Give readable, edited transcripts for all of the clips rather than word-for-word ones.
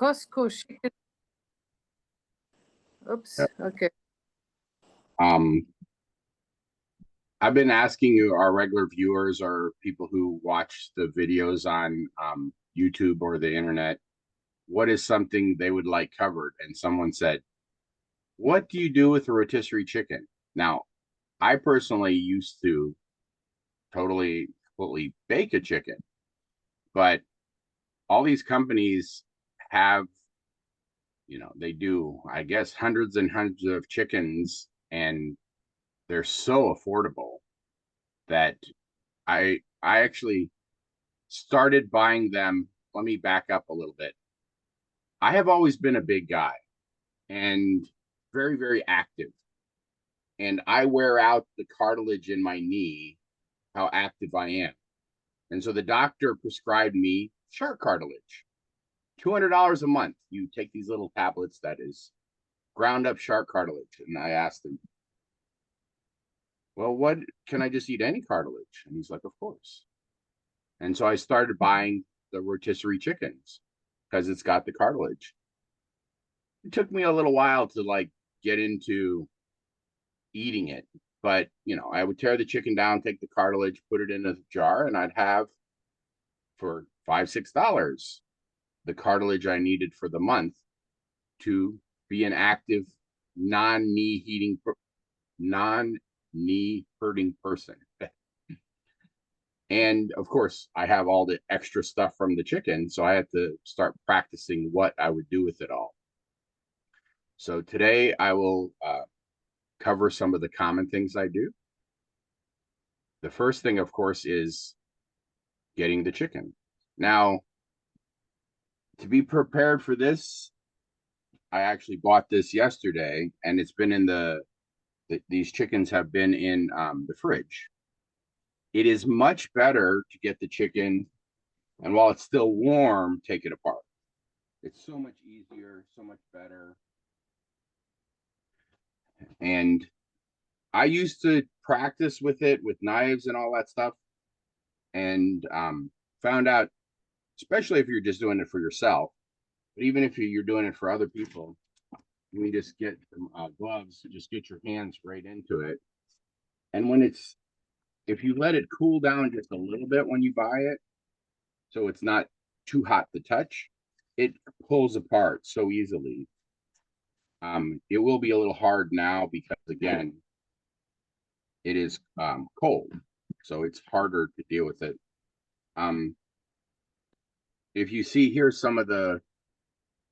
Costco chicken. Oops. Okay. I've been asking you, our regular viewers or people who watch the videos on YouTube or the internet, what is something they would like covered? And someone said, what do you do with a rotisserie chicken? Now, I personally used to completely bake a chicken, but all these companies have, they do, I guess, hundreds and hundreds of chickens, and they're so affordable that I actually started buying them. Let me back up a little bit. I have always been a big guy and very, very active. And I wear out the cartilage in my knee, how active I am. And so the doctor prescribed me shark cartilage, $200 a month. You take these little tablets that is ground up shark cartilage. And I asked him, well, what can I just eat any cartilage? And he's like, of course. And so I started buying the rotisserie chickens because it's got the cartilage. It took me a little while to like get into eating it, but I would tear the chicken down, take the cartilage, put it in a jar, and I'd have for $5-6 the cartilage I needed for the month to be an active, non-knee hurting person. And of course, I have all the extra stuff from the chicken, so I had to start practicing what I would do with it all. So today I will cover some of the common things I do. The first thing, of course, is getting the chicken. Now, to be prepared for this, I actually bought this yesterday, and it's been in these chickens have been in the fridge. It is much better to get the chicken, and while it's still warm, take it apart. It's so much easier, so much better. And I used to practice with it with knives and all that stuff, and found out, especially if you're just doing it for yourself, but even if you're doing it for other people, you can just get some gloves, just get your hands right into it. And if you let it cool down just a little bit when you buy it, so it's not too hot to touch, it pulls apart so easily. It will be a little hard now because, again, it is cold, so it's harder to deal with it. If you see here, some of the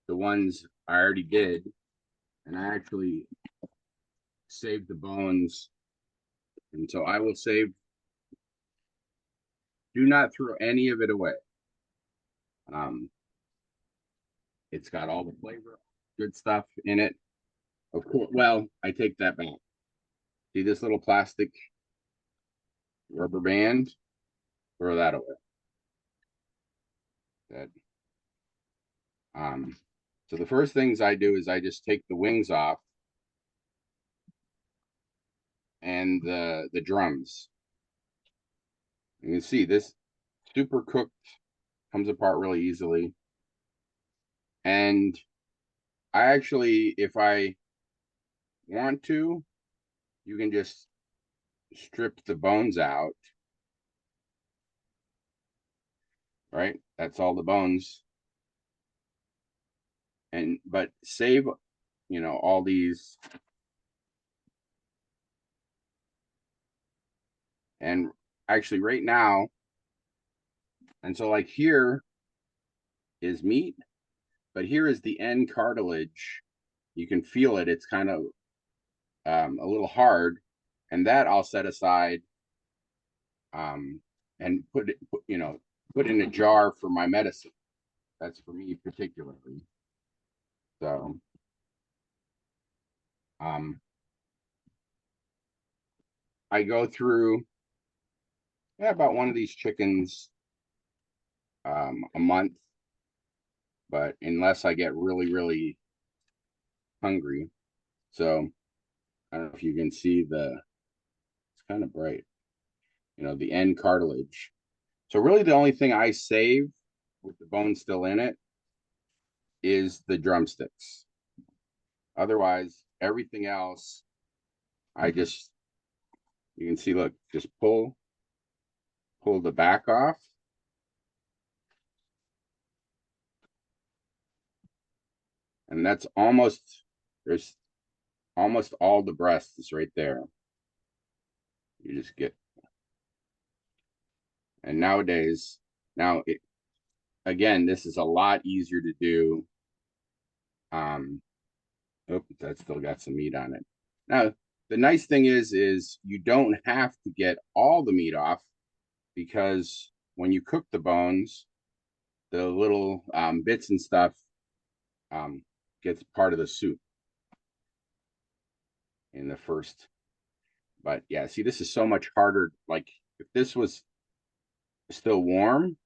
ones I already did, and I actually saved the bones, and so I will save. Do not throw any of it away. It's got all the flavor, good stuff in it. Of course, well, I take that back. See this little plastic rubber band? Throw that away. That. So the first things I do is I just take the wings off and the drums. You can see this super cooked comes apart really easily. And I actually, if I want to, you can just strip the bones out. Right? That's all the bones. But save, all these. And actually right now, and so like here is meat, but here is the end cartilage. You can feel it. It's kind of a little hard, and that I'll set aside and put in a jar for my medicine. That's for me particularly. So I go through about one of these chickens a month, but unless I get really, really hungry. So I don't know if you can see it's kind of bright, the end cartilage. So really the only thing I save with the bone still in it is the drumsticks. Otherwise, everything else, I just, you can see, look, just pull the back off. And that's almost, there's almost all the breast is right there. You just get, and nowadays, now it, again, this is a lot easier to do. Oh, that still got some meat on it. Now, the nice thing is you don't have to get all the meat off, because when you cook the bones, the little bits and stuff gets part of the soup in the first. But yeah, see, this is so much harder. Like, if this was still warm,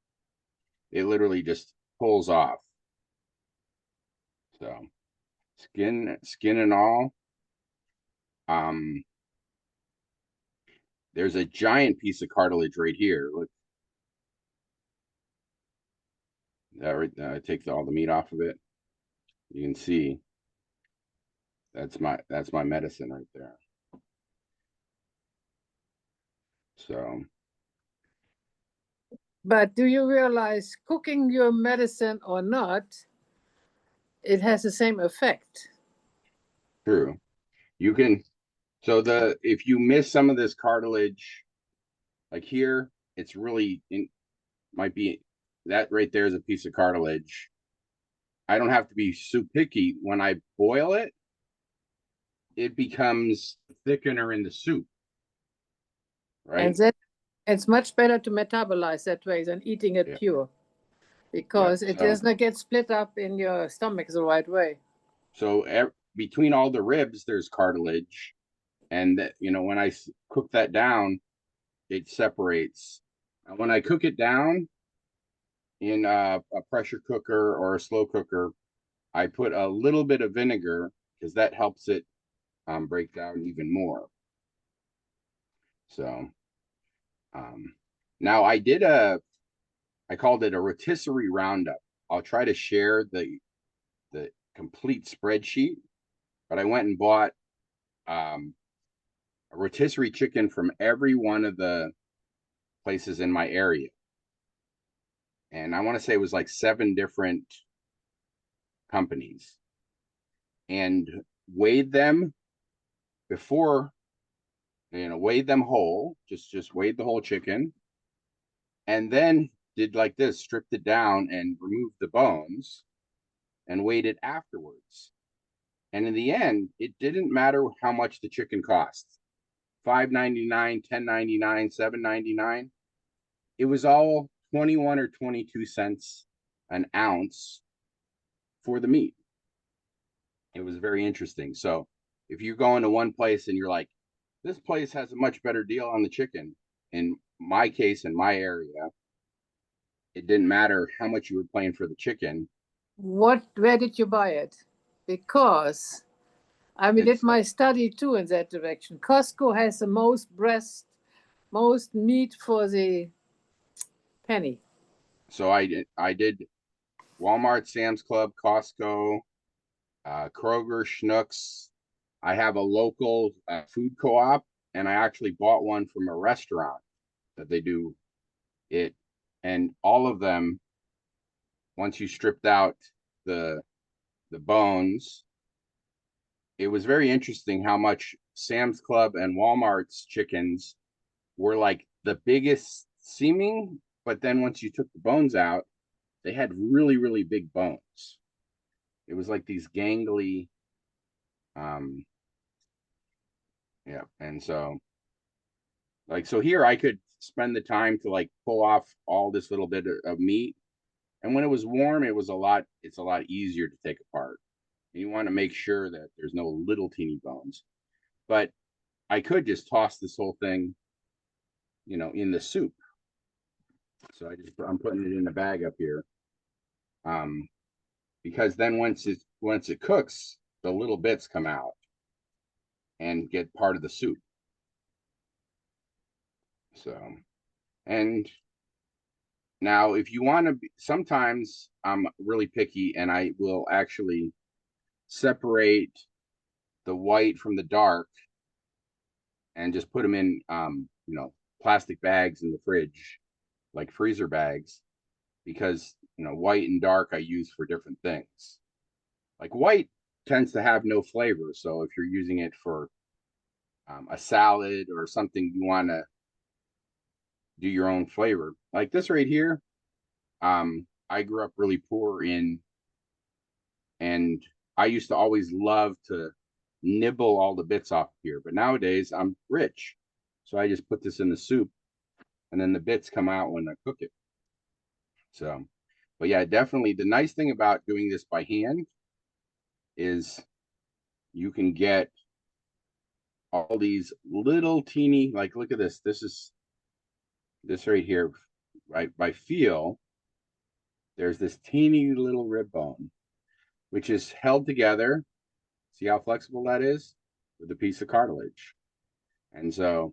it literally just pulls off. So skin and all. There's a giant piece of cartilage right here. Look, that right, take all the meat off of it. You can see that's my medicine right there. So, But do you realize cooking your medicine or not, it has the same effect? true. You can, so if you miss some of this cartilage, like here, it's really might be that right there is a piece of cartilage. I don't have to be so picky. When I boil it, it becomes thickener in the soup, And right? that it's much better to metabolize that way than eating it Yeah. pure, Yeah. because it does not get split up in your stomach the right way. So between all the ribs, there's cartilage, and that, when I cook that down, it separates. And when I cook it down in a pressure cooker or a slow cooker, I put a little bit of vinegar, because that helps it break down even more. So now I called it a rotisserie roundup. I'll try to share the complete spreadsheet, but I went and bought a rotisserie chicken from every one of the places in my area. And I want to say it was like 7 different companies, and weighed them before, weighed them whole, just weighed the whole chicken, and then did like this, stripped it down and removed the bones, and weighed it afterwards. And in the end, it didn't matter how much the chicken cost. $5.99, $10.99, $7.99. It was all 21 or 22 cents an ounce for the meat. It was very interesting. So if you go into one place and you're like, this place has a much better deal on the chicken, in my case, in my area, it didn't matter how much you were paying for the chicken. Where did you buy it? Because I did my study too in that direction. Costco has the most most meat for the penny. So I did Walmart, Sam's Club, Costco, Kroger, Schnucks. I have a local food co-op, and I actually bought one from a restaurant that they do it. And all of them, once you stripped out the bones, it was very interesting how much Sam's Club and Walmart's chickens were like the biggest seeming, but then once you took the bones out, they had really, really big bones. It was like these gangly, yeah. And so, like, so here I could spend the time to like pull off all this little bit of meat. And when it was warm, it's a lot easier to take apart. You want to make sure that there's no little teeny bones. But I could just toss this whole thing, in the soup. So I'm putting it in a bag up here. Because then once it cooks, the little bits come out and get part of the soup. So, and Now, if you want to, sometimes I'm really picky and I will actually separate the white from the dark and just put them in, plastic bags in the fridge, like freezer bags, because, white and dark I use for different things. Like white tends to have no flavor. So if you're using it for a salad or something you want to do your own flavor, like this right here, I grew up really poor and I used to always love to nibble all the bits off here. But nowadays I'm rich. So I just put this in the soup and then the bits come out when I cook it. So, but yeah, definitely the nice thing about doing this by hand is you can get all these little teeny, like, look at this. This right here, right by feel, there's this teeny little rib bone, which is held together. See how flexible that is with a piece of cartilage. And so,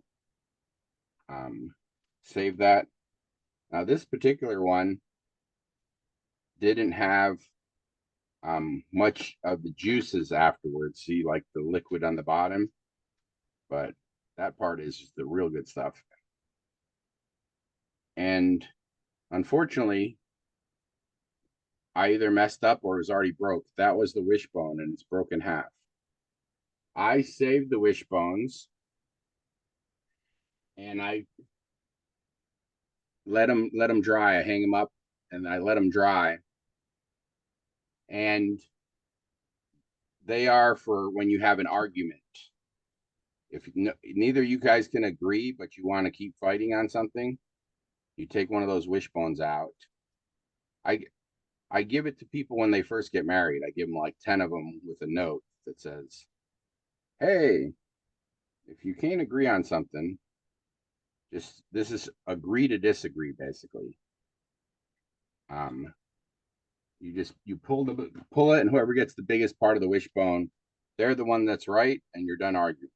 save that. Now, this particular one didn't have much of the juices afterwards. See, like the liquid on the bottom, but that part is just the real good stuff. And unfortunately, I either messed up or it was already broke. That was the wishbone, and it's broken half. I saved the wishbones, and I let them dry. I hang them up, and I let them dry. And they are for when you have an argument. If neither you guys can agree, but you want to keep fighting on something, you take one of those wishbones out. I I give it to people when they first get married. I give them like 10 of them with a note that says, "Hey, if you can't agree on something, just this is agree to disagree, basically. Um, you pull it, and whoever gets the biggest part of the wishbone, they're the one that's right, and you're done arguing."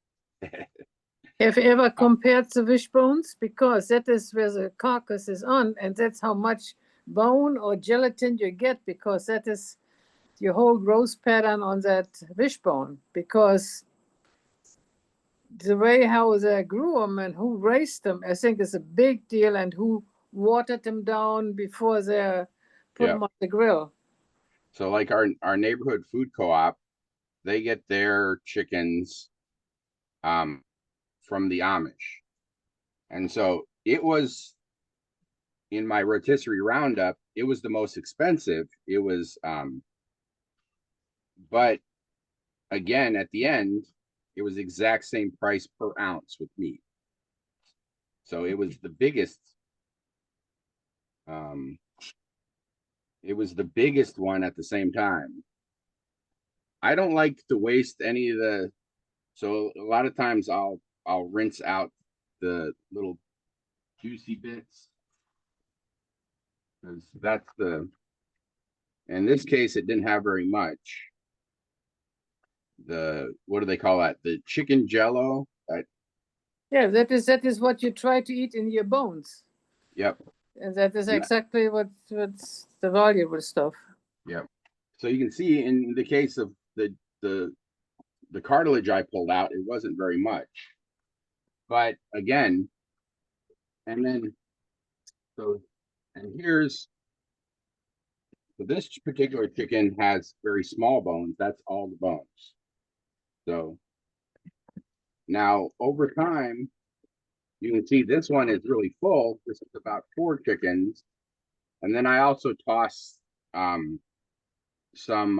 Have you ever compared the wishbones? Because that is where the carcass is on, and that's how much bone or gelatin you get, because that is your whole growth pattern on that wishbone. Because the way how they grew them and who raised them, I think is a big deal, and who watered them down before they put Yeah. them on the grill. So like our neighborhood food co-op, they get their chickens from the Amish. And so it was in my rotisserie roundup, it was the most expensive. It was but again at the end, it was exact same price per ounce with meat. So it was the biggest um it was the biggest one at the same time. I don't like to waste any of the, so a lot of times I'll rinse out the little juicy bits, because that's in this case it didn't have very much. The, what do they call that? The chicken jello. Yeah, that is what you try to eat in your bones. Yep. And that is exactly what's the valuable stuff. Yep. So you can see in the case of the cartilage I pulled out, it wasn't very much. But again, and then so and here's, so this particular chicken has very small bones. That's all the bones. So now over time, you can see this one is really full. This is about 4 chickens. And then I also toss some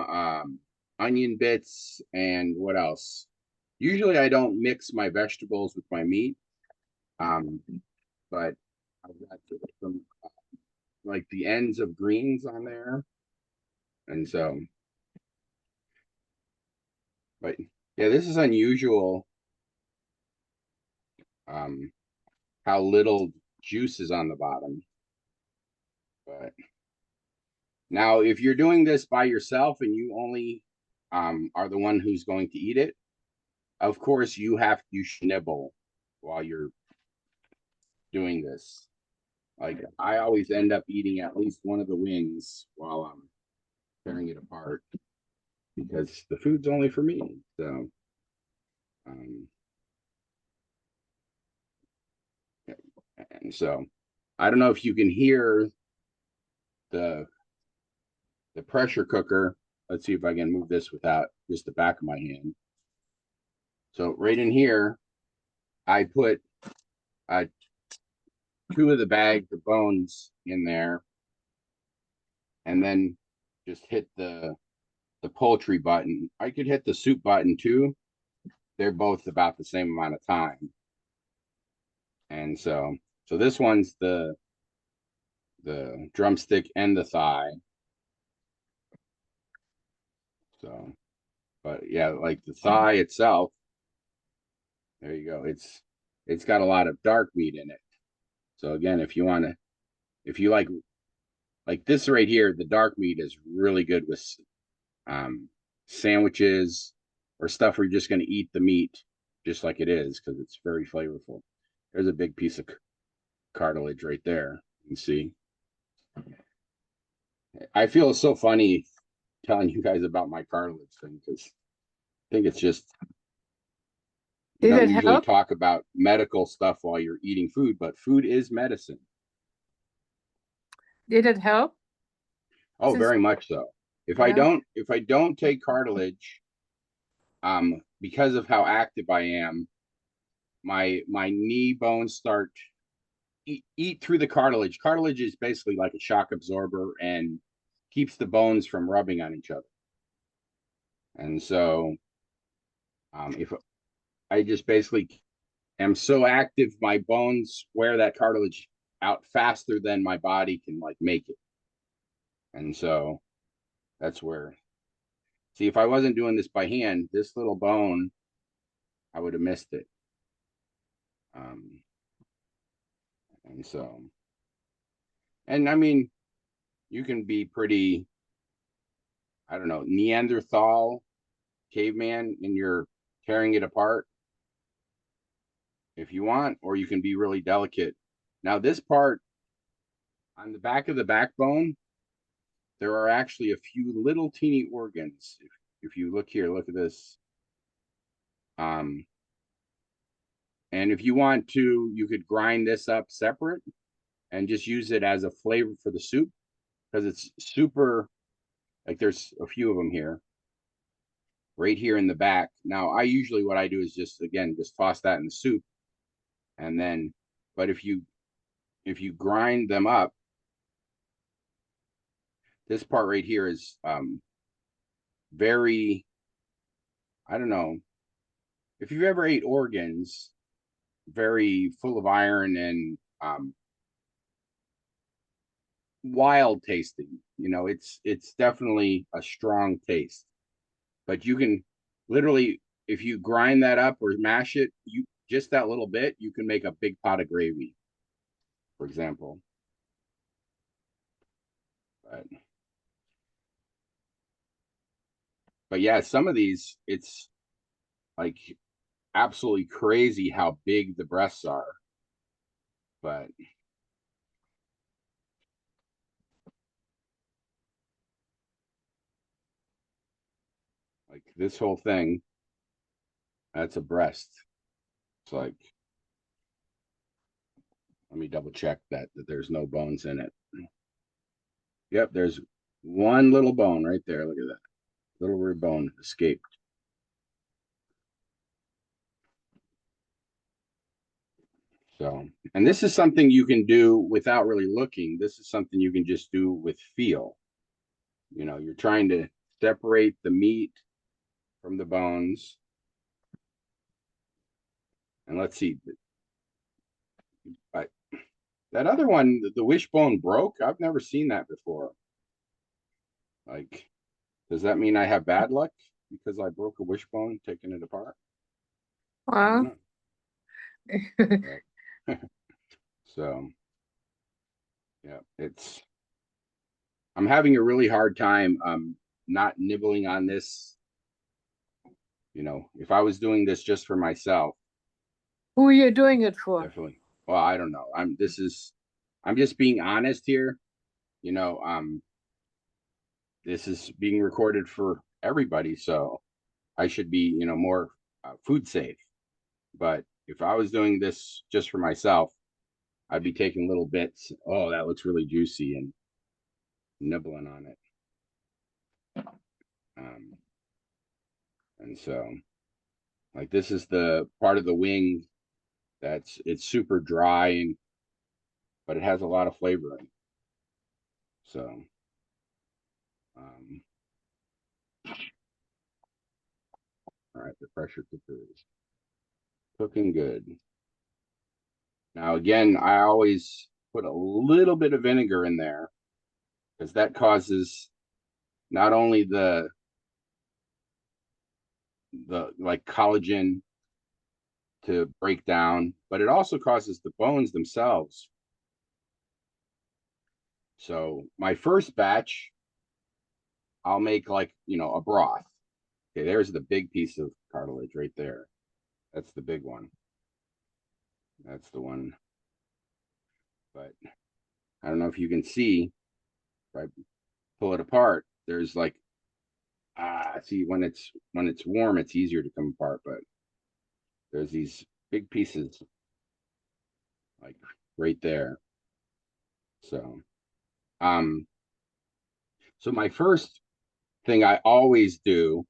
onion bits and what else? Usually I don't mix my vegetables with my meat, but I've got some like the ends of greens on there. And so, but yeah, this is unusual, how little juice is on the bottom. But now, if you're doing this by yourself and you only are the one who's going to eat it, of course you should nibble while you're doing this. Like I always end up eating at least one of the wings while I'm tearing it apart because the food's only for me. So, um, and so I don't know if you can hear the pressure cooker. Let's see if I can move this without just the back of my hand. So right in here, I put uh, two of the bags of bones in there, and then just hit the poultry button. I could hit the soup button too. They're both about the same amount of time. And so this one's the drumstick and the thigh. So, but yeah, like the thigh itself, there you go. It's got a lot of dark meat in it. So again, if you want to, if you like this right here, the dark meat is really good with um, sandwiches or stuff where you're just going to eat the meat just like it is because it's very flavorful. There's a big piece of cartilage right there. You can see. I feel it's so funny telling you guys about my cartilage thing because I think it's just you Did don't it usually help? talk about medical stuff while you're eating food, but food is medicine. Did it help? Oh, Since very much so. If I yeah, don't take cartilage, because of how active I am, my knee bones start eat through the cartilage. Cartilage is basically like a shock absorber and keeps the bones from rubbing on each other. And so, if I just basically am so active, my bones wear that cartilage out faster than my body can like make it. And so that's where, see, if I wasn't doing this by hand, this little bone, I would have missed it. Um, and so, and I mean, you can be pretty, I don't know, Neanderthal caveman and you're tearing it apart if you want, or you can be really delicate. Now, this part on the back of the backbone, there are actually a few little teeny organs. If you look here, look at this. Um, and if you want to, you could grind this up separate and just use it as a flavor for the soup because it's super, like there's a few of them here, right here in the back. Now, I usually, what I do is just, again, just toss that in the soup. And then, but if you grind them up, this part right here is very, I don't know, if you've ever ate organs, very full of iron and wild tasting. You know, it's definitely a strong taste. But you can literally, if you grind that up or mash it, you just that little bit, you can make a big pot of gravy, for example. But yeah, some of these, it's like absolutely crazy how big the breasts are. But like this whole thing, that's a breast. It's like, let me double check that there's no bones in it. Yep, there's one little bone right there. Look at that. Little rib bone escaped. So, and this is something you can do without really looking. This is something you can just do with feel. You know, you're trying to separate the meat from the bones. And let's see, I, that other one, the wishbone broke. I've never seen that before. Like, does that mean I have bad luck because I broke a wishbone taking it apart? I don't well, know. But, so, yeah, I'm having a really hard time not nibbling on this. You know, if I was doing this just for myself, who are you doing it for? definitely. Well, I don't know. I'm just being honest here. You know, this is being recorded for everybody, so I should be, more food safe. But if I was doing this just for myself, I'd be taking little bits. Oh, that looks really juicy, and nibbling on it. Um, and so, like, this is the part of the wing it's super dry, but it has a lot of flavor in it. So, um, all right, the pressure cooker is cooking good. Now, again, I always put a little bit of vinegar in there because that causes not only the like collagen to break down, but it also causes the bones themselves. So my first batch, I'll make like, a broth. Okay, there's the big piece of cartilage right there. That's the big one. That's the one. But I don't know if you can see, if I pull it apart, there's like see when it's warm, it's easier to come apart, but there's these big pieces like right there. So um so my first thing I always do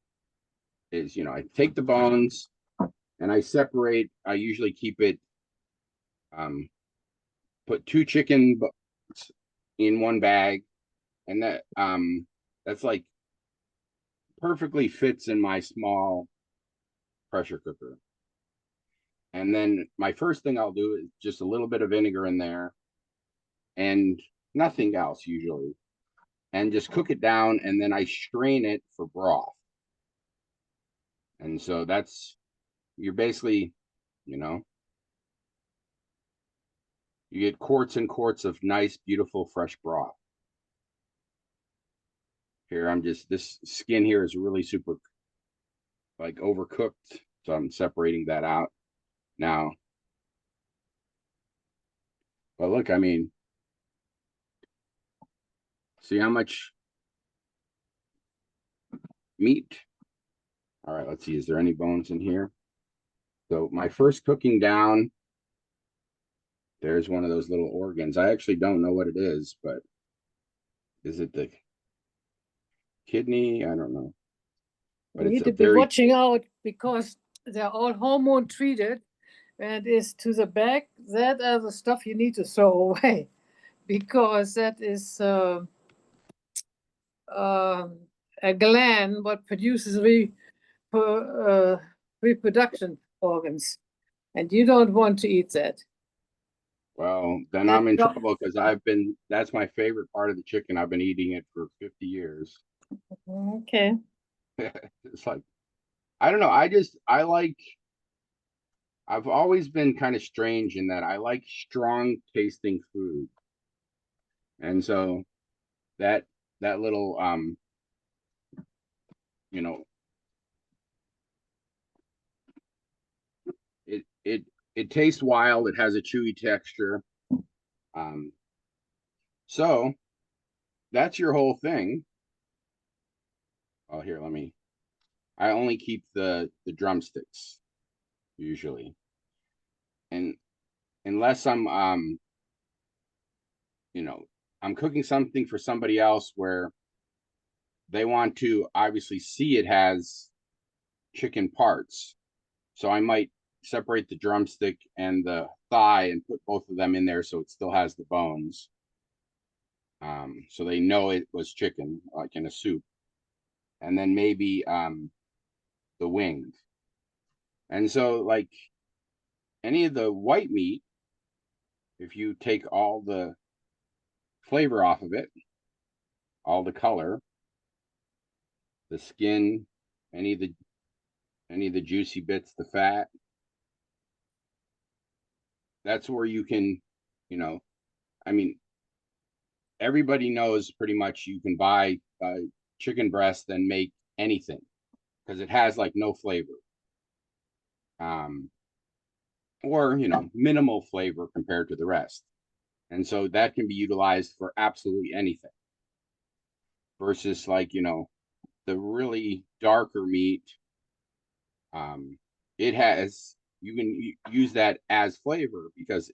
is, I take the bones and I separate. I usually keep it um put two chicken in one bag, and that's like perfectly fits in my small pressure cooker. And then my first thing I'll do is just a little bit of vinegar in there and nothing else usually, and just cook it down, and then I strain it for broth. And so you're basically, you know, you get quarts and quarts of nice, beautiful, fresh broth. Here, this skin here is really super like overcooked, so I'm separating that out now. But look, I mean, see how much meat? All right, let's see. Is there any bones in here? So my first cooking down, there's one of those little organs. I actually don't know what it is, but is it the kidney? I don't know. But You it's need a to be very watching out because they're all hormone treated and is to the back. That are the stuff you need to throw away because that is a gland what produces reproduction organs, and you don't want to eat that. well, then That I'm in trouble because that's my favorite part of the chicken. I've been eating it for 50 years. okay. It's like, I don't know. I've always been kind of strange in that I like strong tasting food. And so that little you know, it tastes wild, it has a chewy texture. Um so that's your whole thing. Oh, here, I only keep the drumsticks usually. And unless you know, I'm cooking something for somebody else where they want to obviously see it has chicken parts. So I might separate the drumstick and the thigh and put both of them in there so it still has the bones. So they know it was chicken, like in a soup. And then maybe the wings. And so, like any of the white meat, if you take all the flavor off of it, all the color, the skin, any of the juicy bits, the fat, that's where you can, you know, I mean, everybody knows pretty much you can buy chicken breast and make anything because it has like no flavor, um, or minimal flavor compared to the rest. And so that can be utilized for absolutely anything versus like, you know, the really darker meat. It has, you can use that as flavor because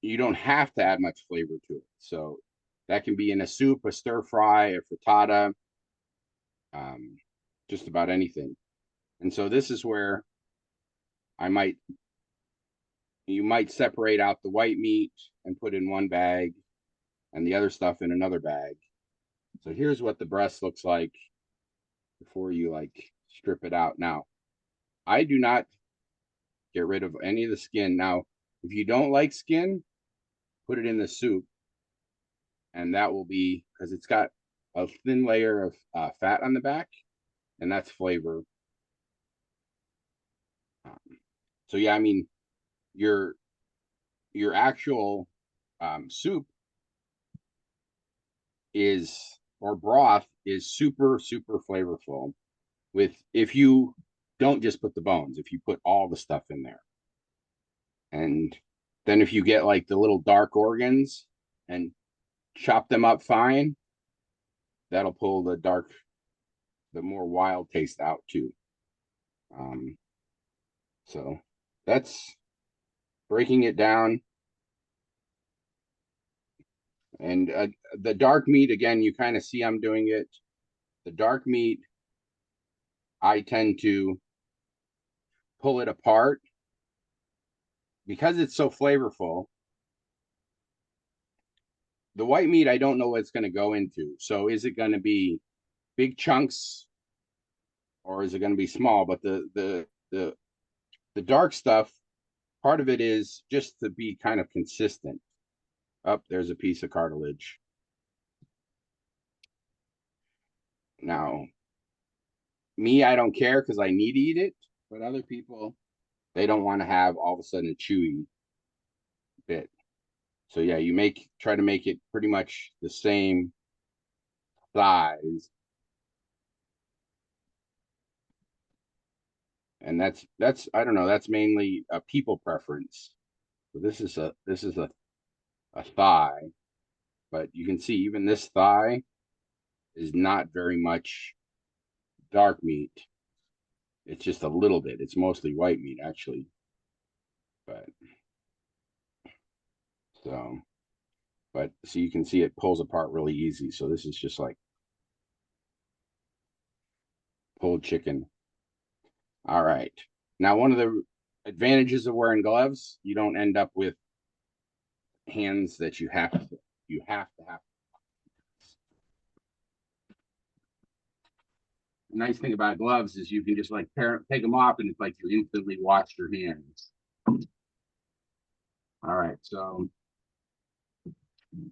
you don't have to add much flavor to it. So that can be in a soup, a stir fry, a frittata, just about anything. And so this is where you might separate out the white meat and put in one bag and the other stuff in another bag. So here's what the breast looks like before you like strip it out. Now, I do not get rid of any of the skin. Now, if you don't like skin, put it in the soup, and that will be because it's got a thin layer of fat on the back, and that's flavor. So yeah, I mean, your actual soup is or broth is super flavorful. With if you don't just put the bones, if you put all the stuff in there, and then if you get like the little dark organs and chop them up fine, that'll pull the more wild taste out too. So that's breaking it down. And the dark meat, again, you kind of see I'm doing it. The dark meat, I tend to pull it apart because it's so flavorful. The white meat, I don't know what it's going to go into. So is it going to be big chunks or is it going to be small? But the dark stuff, part of it is just to be kind of consistent. Up, there's a piece of cartilage. Now, me, I don't care because I need to eat it, but other people, they don't want to have all of a sudden a chewy bit. So yeah, you try to make it pretty much the same size. And that's I don't know, that's mainly a people preference. So this is a thigh, but you can see even this thigh is not very much dark meat. It's just a little bit. It's mostly white meat actually. But so so you can see it pulls apart really easy. So this is just like pulled chicken. All right. Now, one of the advantages of wearing gloves, you don't end up with hands that you have to have. The nice thing about gloves is you can just like take them off and it's like you instantly wash your hands. All right. So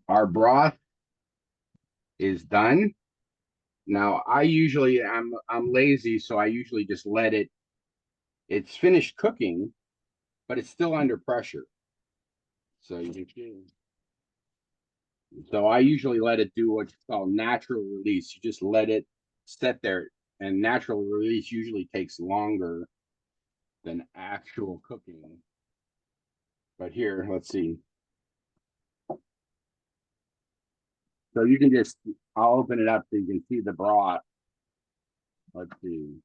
our broth is done. Now, I'm lazy, so I usually just let it's finished cooking, but it's still under pressure. So you can see. So I usually let it do what's called natural release. You just let it sit there, and natural release usually takes longer than actual cooking. But here, let's see. So you can I'll open it up so you can see the broth. Let's see.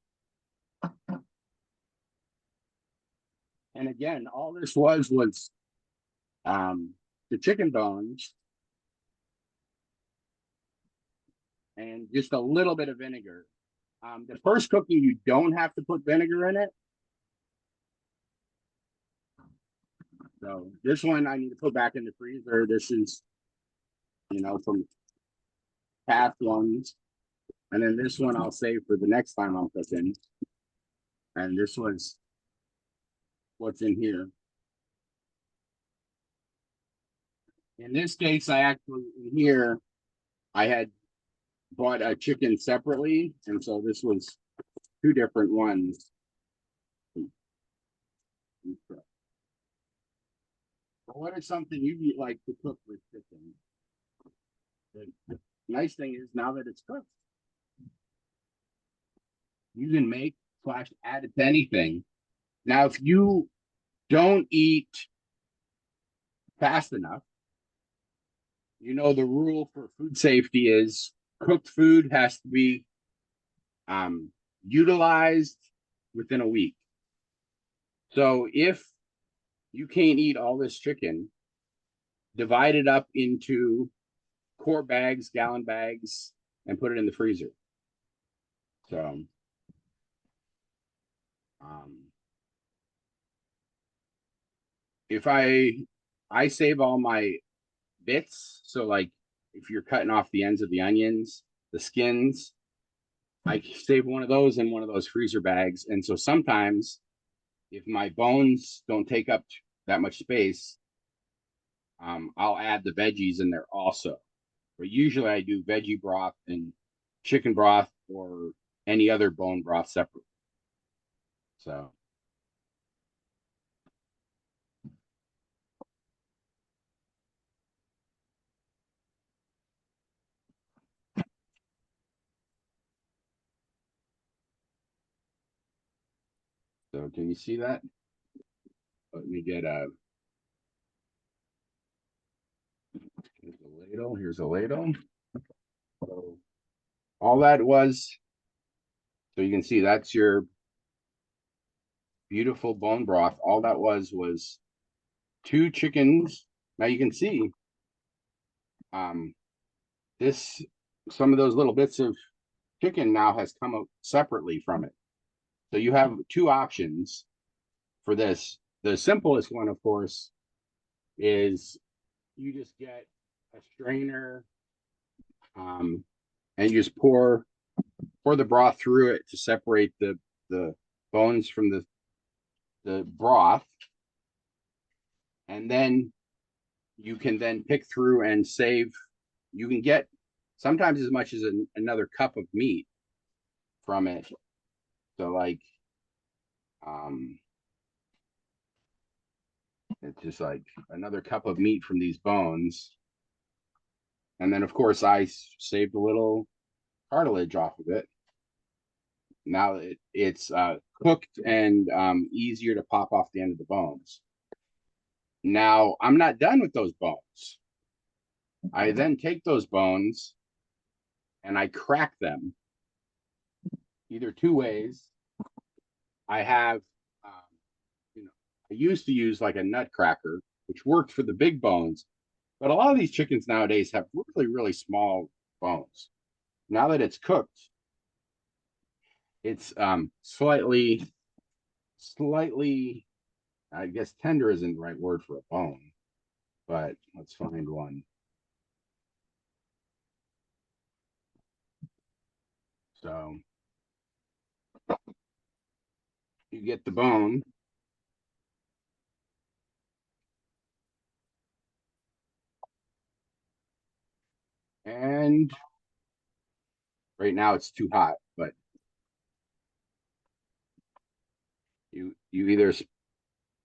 And again, all this was the chicken bones and just a little bit of vinegar. The first cooking, you don't have to put vinegar in it. So this one I need to put back in the freezer. This is, from past ones. And then this one I'll save for the next time I'm cooking. And this was what's in here. In this case, I had bought a chicken separately. And so this was two different ones. What is something you'd like to cook with chicken? The nice thing is now that it's cooked, you can make / add it to anything. Now, if you don't eat fast enough. You know, the rule for food safety is cooked food has to be um, utilized within a week. So if you can't eat all this chicken, divide it up into quart bags, gallon bags, and put it in the freezer. So, if I save all my bits, so like if you're cutting off the ends of the onions, the skins, I save one of those in one of those freezer bags. And so sometimes if my bones don't take up that much space, I'll add the veggies in there also. But usually I do veggie broth and chicken broth or any other bone broth separate. So can you see that? Let me get here's a ladle. Here's a ladle. So all that was, so you can see that's your beautiful bone broth. All that was 2 chickens. Now you can see um this, some of those little bits of chicken now has come out separately from it. So you have 2 options for this. The simplest one, of course, is you just get a strainer, and you just pour the broth through it to separate the bones from the broth, and then you can then pick through and save. You can get sometimes as much as another cup of meat from it. So like, it's just like another cup of meat from these bones. And then, of course, I saved a little cartilage off of it. Now it's cooked and easier to pop off the end of the bones. Now, I'm not done with those bones. I then take those bones and I crack them either 2 ways. I have, I used to use like a nut cracker, which worked for the big bones, but a lot of these chickens nowadays have really, really small bones. Now that it's cooked, it's slightly, I guess tender isn't the right word for a bone, but let's find one. So you get the bone, and right now it's too hot, but you either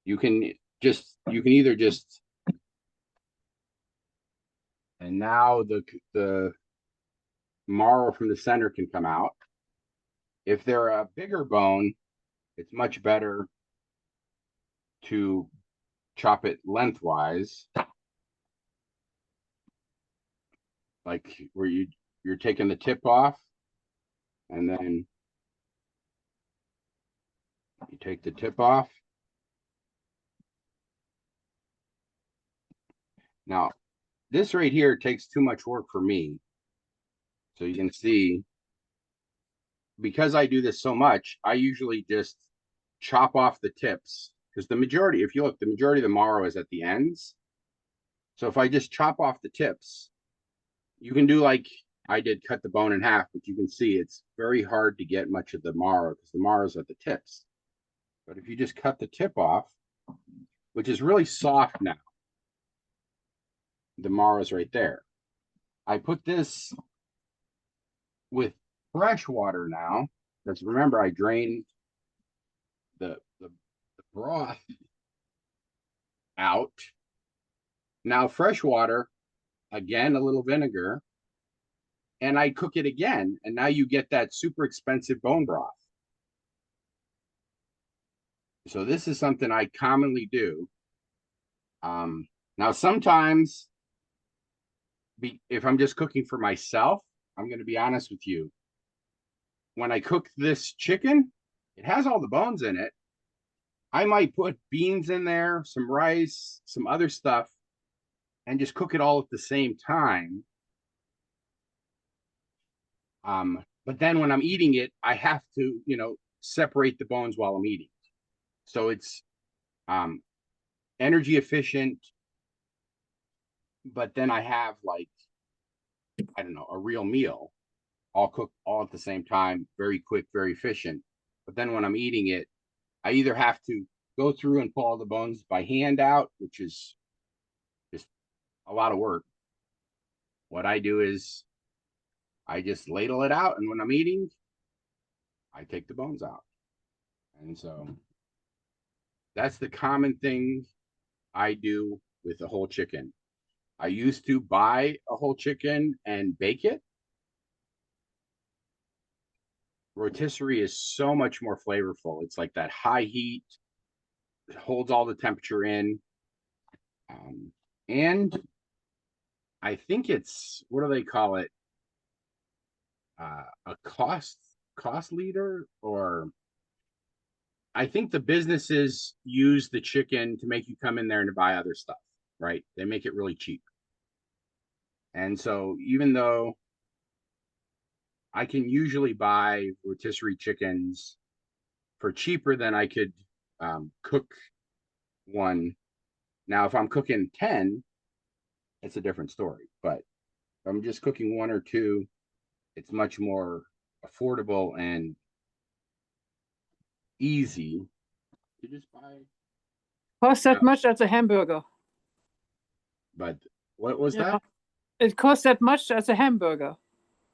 you can either just, and now the marrow from the center can come out. If they're a bigger bone, it's much better to chop it lengthwise, like where you're taking the tip off, and then you take the tip off. Now, this right here takes too much work for me. So you can see, because I do this so much, I usually just chop off the tips, because the majority, if you look, the majority of the marrow is at the ends. So if I just chop off the tips, you can do like I did, cut the bone in half, but you can see it's very hard to get much of the marrow because the marrow is at the tips. But if you just cut the tip off, which is really soft now, the marrow is right there. I put this with fresh water now, because remember I drained the broth out. Now fresh water, again, a little vinegar, and I cook it again. And now you get that super expensive bone broth. So this is something I commonly do. Now, sometimes if I'm just cooking for myself, I'm going to be honest with you. When I cook this chicken, it has all the bones in it. I might put beans in there, some rice, some other stuff, and just cook it all at the same time. But then when I'm eating it, I have to, separate the bones while I'm eating. So it's um, energy efficient, but then I have like, I don't know, a real meal, all cooked all at the same time, very quick, very efficient. But then when I'm eating it, I either have to go through and pull all the bones by hand out, which is just a lot of work. What I do is I just ladle it out, and when I'm eating, I take the bones out. And so that's the common thing I do with a whole chicken. I used to buy a whole chicken and bake it. Rotisserie is so much more flavorful. It's like that high heat, it holds all the temperature in. And I think it's, what do they call it? A cost leader, or I think the businesses use the chicken to make you come in there and to buy other stuff, right? They make it really cheap. And so even though I can usually buy rotisserie chickens for cheaper than I could cook one. Now, if I'm cooking 10, it's a different story. But if I'm just cooking one or two, it's much more affordable and easy to just buy. Costs that much as a hamburger. But what was that? It costs that much as a hamburger.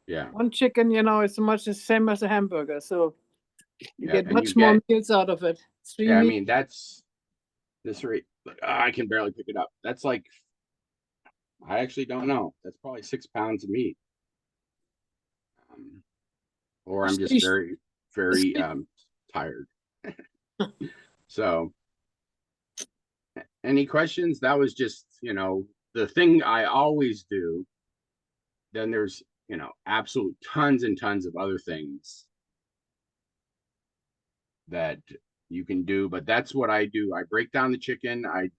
Yeah. One chicken, is much the same as a hamburger. So you get and much more meals out of it. I mean, that's this rate. I can barely pick it up. That's like, I actually don't know. That's probably 6 pounds of meat. Or I'm just very, very tired. So, any questions? That was just, the thing I always do. Then there's, absolute tons and tons of other things that you can do, but that's what I do. I break down the chicken. I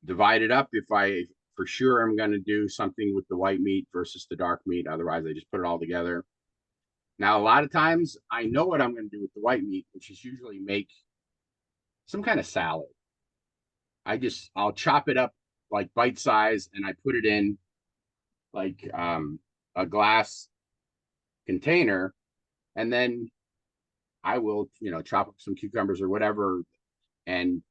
divide it up if I for sure I'm going to do something with the white meat versus the dark meat. Otherwise, I just put it all together. Now, a lot of times I know what I'm going to do with the white meat, which is usually make some kind of salad. I'll chop it up like bite size, and I put it in like a glass container, and then I will, chop up some cucumbers or whatever and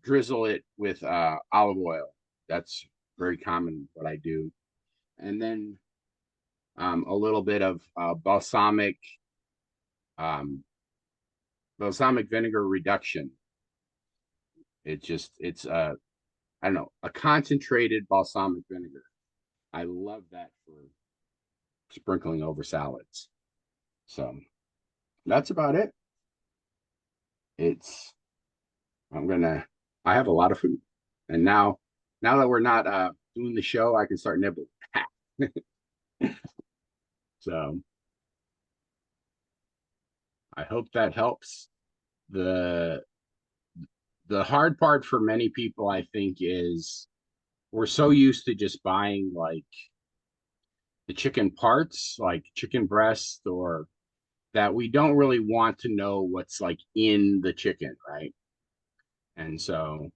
drizzle it with olive oil. That's very common what I do. And then a little bit of um, balsamic vinegar reduction. It's I don't know, a concentrated balsamic vinegar. I love that for sprinkling over salads. So that's about it. It's I have a lot of food. And now that we're not doing the show, I can start nibbling. So I hope that helps. The hard part for many people, I think, is we're so used to just buying like the chicken parts, like chicken breast, or that we don't really want to know what's like in the chicken, right? And so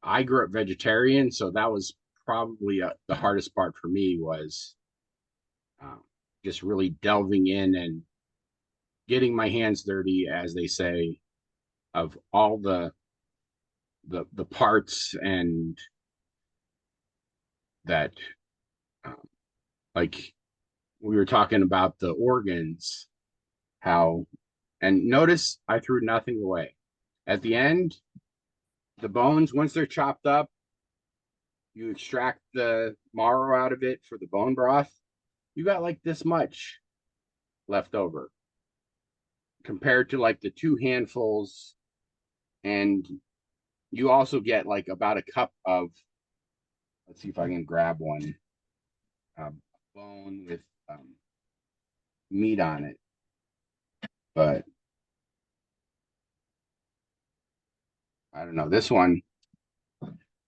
I grew up vegetarian, so that was probably the hardest part for me was just really delving in and getting my hands dirty, as they say, of all the parts and that, um, like we were talking about the organs, how, and notice I threw nothing away. At the end, the bones, once they're chopped up, you extract the marrow out of it for the bone broth. You got like this much left over compared to like the two handfuls and you also get like about a cup of, let's see if I can grab one, bone with meat on it. But I don't know. This one,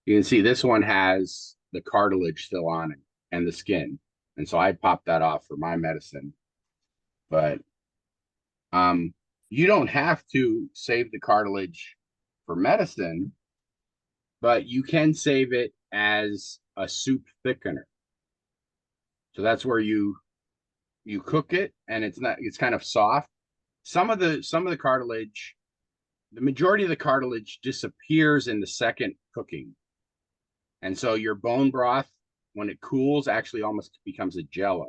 you can see this one has the cartilage still on it and the skin. And so I popped that off for my medicine. But you don't have to save the cartilage for medicine, but you can save it as a soup thickener. So that's where you cook it and it's kind of soft. Some of the cartilage, the majority of the cartilage disappears in the second cooking. And so your bone broth, when it cools, actually almost becomes a jello.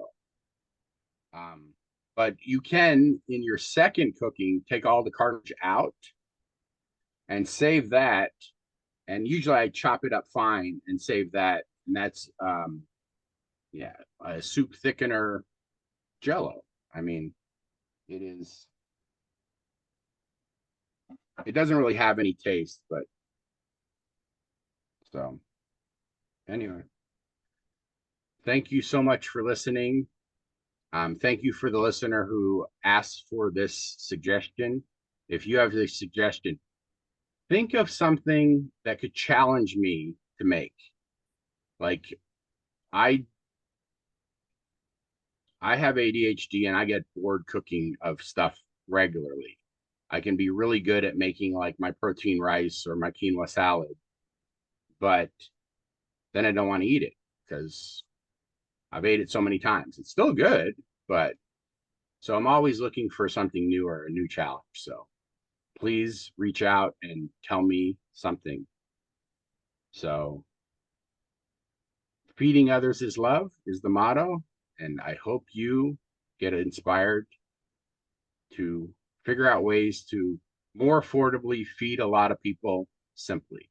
But you can, in your second cooking, take all the cartilage out and save that. And usually I chop it up fine and save that. And that's, yeah, a soup thickener jello. I mean, it is, it doesn't really have any taste, but so anyway, thank you so much for listening. Thank you for the listener who asked for this suggestion. If you have a suggestion, think of something that could challenge me to make. Like I have ADHD and I get bored cooking of stuff regularly. I can be really good at making like my protein rice or my quinoa salad, but then I don't want to eat it because I've ate it so many times. It's still good, but so I'm always looking for something new or a new challenge. So please reach out and tell me something. So feeding others is love is the motto. And I hope you get inspired to figure out ways to more affordably feed a lot of people simply.